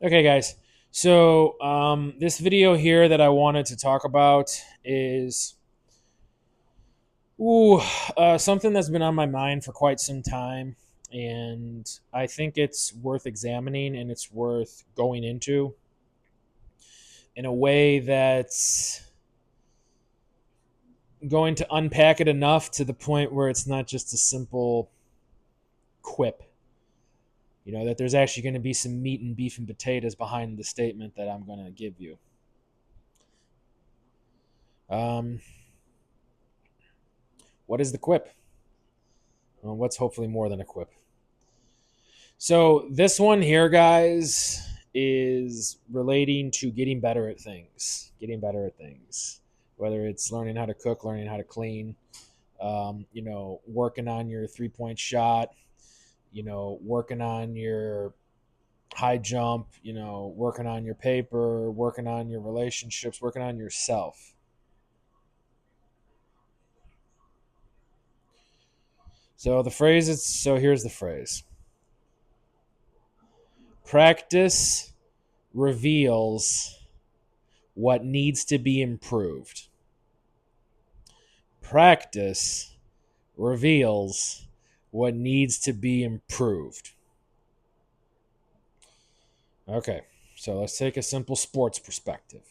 Okay, guys. So this video here that I wanted to talk about is something that's been on my mind for quite some time, and I think it's worth examining and it's worth going into in a way that's going to unpack it enough to the point where it's not just a simple quip. That there's actually going to be some meat and beef and potatoes behind the statement that I'm going to give you. Um, what is the quip? Well, what's hopefully more than a quip? So this one here, guys, is relating to getting better at things. Getting better at things, whether it's learning how to cook, learning how to clean, working on your 3 point shot, working on your high jump, working on your paper, working on your relationships, working on yourself. So here's the phrase. Practice reveals what needs to be improved. Practice reveals what needs to be improved. Okay, so let's take a simple sports perspective.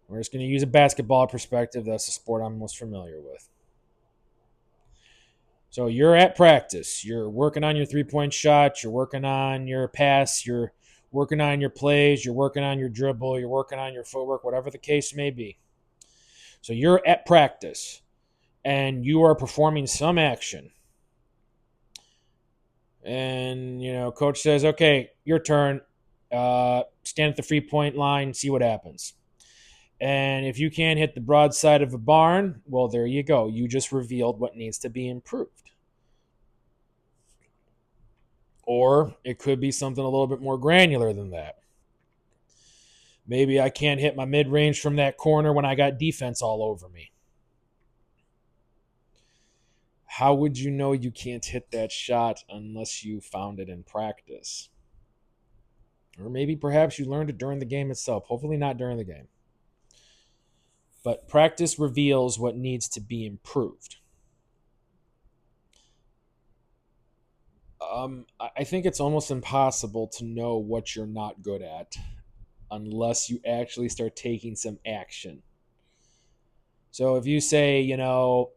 We're just going to use a basketball perspective. That's the sport I'm most familiar with. So you're at practice. You're working on your 3 point shot. You're working on your pass. You're working on your plays. You're working on your dribble. You're working on your footwork, whatever the case may be. So you're at practice and you are performing some action. And, coach says, okay, your turn. Stand at the 3 point line, see what happens. And if you can't hit the broadside of a barn, well, there you go. You just revealed what needs to be improved. Or it could be something a little bit more granular than that. Maybe I can't hit my mid range from that corner when I got defense all over me. How would you know you can't hit that shot unless you found it in practice? Or maybe perhaps you learned it during the game itself. Hopefully, not during the game. But practice reveals what needs to be improved. I think it's almost impossible to know what you're not good at unless you actually start taking some action. So if you say,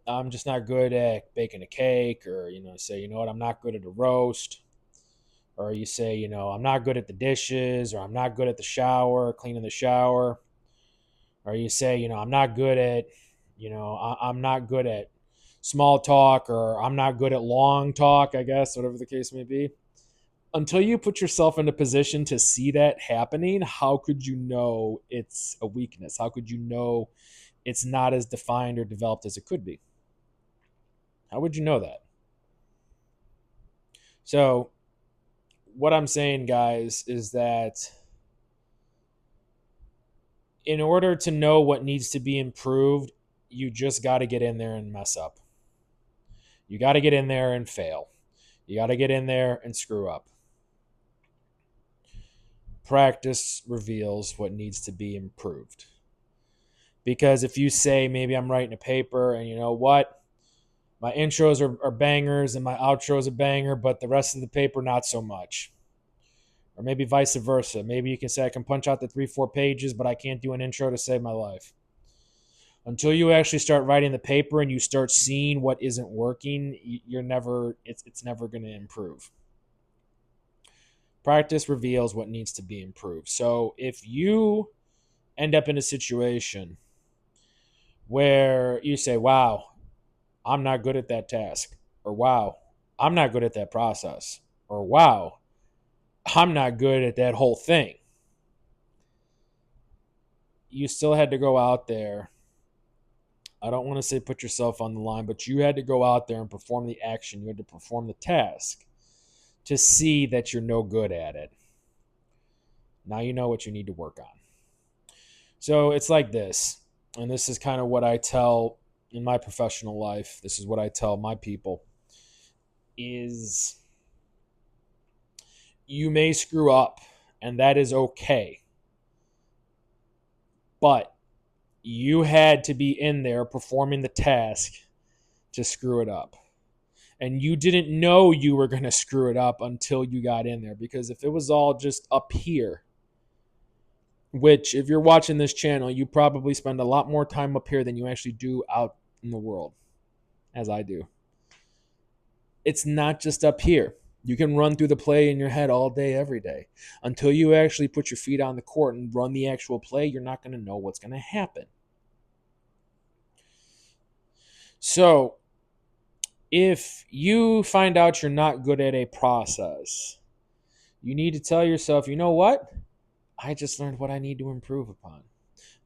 I'm just not good at baking a cake, or, say, what, I'm not good at a roast, or you say, I'm not good at the dishes, or I'm not good at the shower, cleaning the shower, or you say, I'm not good at, I'm not good at small talk, or I'm not good at long talk, I guess, whatever the case may be. Until you put yourself in a position to see that happening, how could you know it's a weakness? How could you know it's not as defined or developed as it could be? How would you know that? So, what I'm saying, guys, is that in order to know what needs to be improved, you just got to get in there and mess up. You got to get in there and fail. You got to get in there and screw up. Practice reveals what needs to be improved. Because if you say, maybe I'm writing a paper and you know what? My intros are bangers and my outros are banger, but the rest of the paper, not so much. Or maybe vice versa. Maybe you can say I can punch out the 3-4 pages, but I can't do an intro to save my life. Until you actually start writing the paper and you start seeing what isn't working, it's never going to improve. Practice reveals what needs to be improved. So if you end up in a situation where you say, wow, I'm not good at that task, or wow, I'm not good at that process, or wow, I'm not good at that whole thing, you still had to go out there. I don't want to say put yourself on the line, but you had to go out there and perform the action. You had to perform the task to see that you're no good at it. Now you know what you need to work on. So it's like this, and this is kind of what I tell in my professional life. This is what I tell my people is you may screw up and that is okay. But you had to be in there performing the task to screw it up. And you didn't know you were going to screw it up until you got in there. Because if it was all just up here, which if you're watching this channel, you probably spend a lot more time up here than you actually do out in the world, as I do. It's not just up here. You can run through the play in your head all day, every day. Until you actually put your feet on the court and run the actual play, you're not going to know what's going to happen. So, if you find out you're not good at a process, you need to tell yourself, you know what? I just learned what I need to improve upon.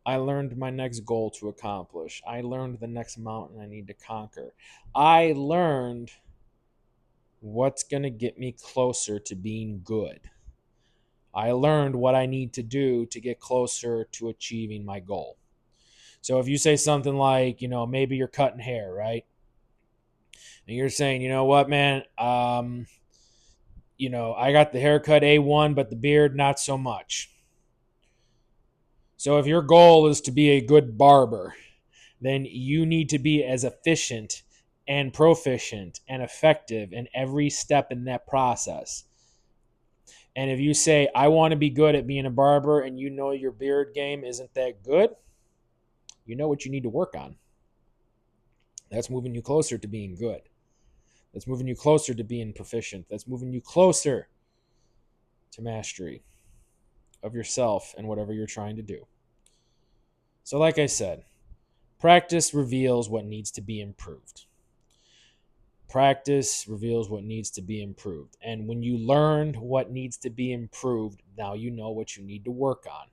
I learned my next goal to accomplish. I learned the next mountain I need to conquer. I learned what's going to get me closer to being good. I learned what I need to do to get closer to achieving my goal. So if you say something like, maybe you're cutting hair, right? And you're saying, you know what, man, I got the haircut A1, but the beard, not so much. So if your goal is to be a good barber, then you need to be as efficient and proficient and effective in every step in that process. And if you say, I want to be good at being a barber, and you know your beard game isn't that good, you know what you need to work on. That's moving you closer to being good. That's moving you closer to being proficient. That's moving you closer to mastery of yourself and whatever you're trying to do. So like I said, practice reveals what needs to be improved. Practice reveals what needs to be improved. And when you learned what needs to be improved, now you know what you need to work on.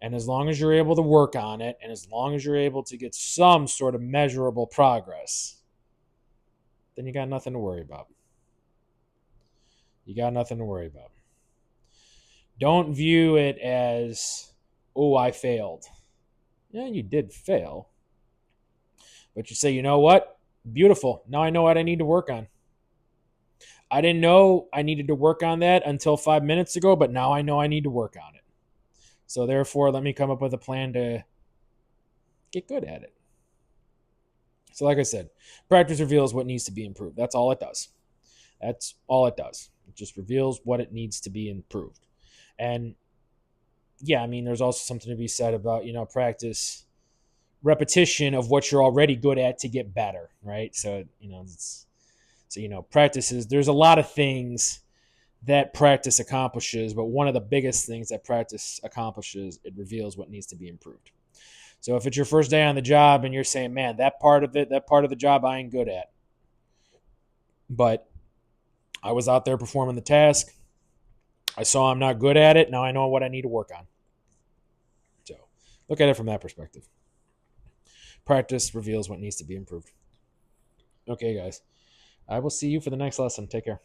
And as long as you're able to work on it, and as long as you're able to get some sort of measurable progress, then you got nothing to worry about. You got nothing to worry about. Don't view it as, oh, I failed. Yeah, you did fail. But you say, you know what? Beautiful. Now I know what I need to work on. I didn't know I needed to work on that until 5 minutes ago, but now I know I need to work on it. So therefore, let me come up with a plan to get good at it. So like I said, practice reveals what needs to be improved. That's all it does. That's all it does. It just reveals what it needs to be improved. And yeah, I mean, there's also something to be said about, practice repetition of what you're already good at to get better, right? So, practices, there's a lot of things that practice accomplishes, but one of the biggest things that practice accomplishes, it reveals what needs to be improved. So if it's your first day on the job and you're saying, man, that part of the job I ain't good at, but I was out there performing the task, I saw I'm not good at it, now I know what I need to work on. So look at it from that perspective. Practice reveals what needs to be improved. Okay, guys. I will see you for the next lesson. Take care.